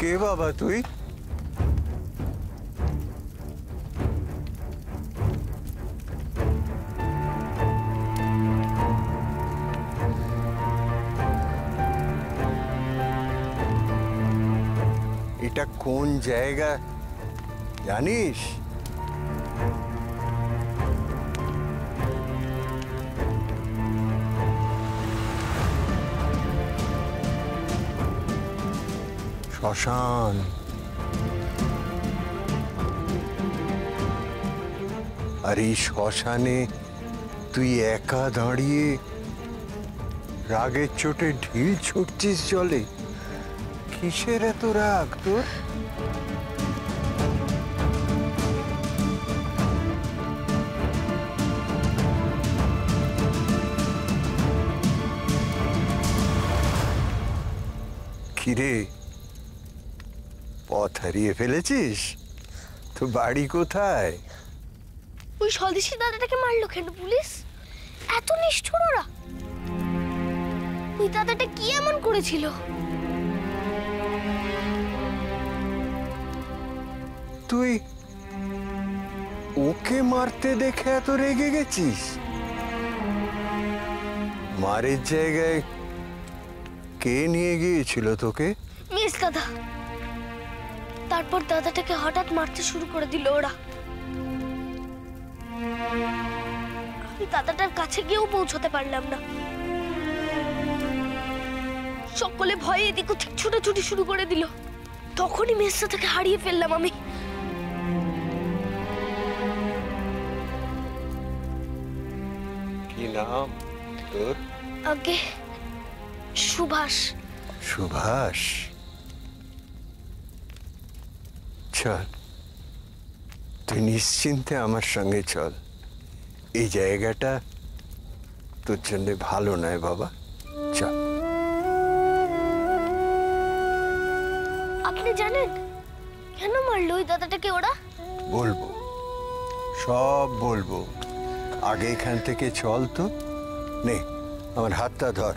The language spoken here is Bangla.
কে বাবা তুই? এটা কোন জায়গা জানিস? শ্মশান। আর এই শ্মশানে তুই একা দাঁড়িয়ে রাগের চোটে ঢিল ছুটছিস জলে। কিসের এত রাগ তোর? কিরে, পথ হারিয়ে ফেলেছিস? তো বাড়ি কোথায়? ওই স্বদেশী দাদাটাকে মারলো কেন পুলিশ? এত নিষ্ঠুর ওরা। ওই দাদাটা কি এমন করেছিল? তুই ওকে মারতে দেখে এত রেগে গেছিস? মারের জায়গায় কে নিয়ে গিয়েছিল তোকে? মিস দাদা। তারপর দাদাটাকে হঠাৎ মারতে শুরু করে দিল ওরা। আমি দাদাটার কাছে গিয়েও পৌঁছতে পারলাম না। সকলে ভয়ে এদিক ওদিক ছুটাছুটি শুরু করে দিল। তখনই মেসটা থেকে হারিয়ে ফেললাম আমি। কি নাম তোর? আগে সুভাষ। সুভাষ? চল, তুই নিশ্চিন্তে আমার সঙ্গে চল। এই জায়গাটা তোর জন্য ভালো নয় বাবা, চল। আপনি জানেন কেন মারলো ওই দাদাটাকে ওরা? বলবো, সব বলবো। আগে এখান থেকে চল তো। নে, আমার হাতটা ধর।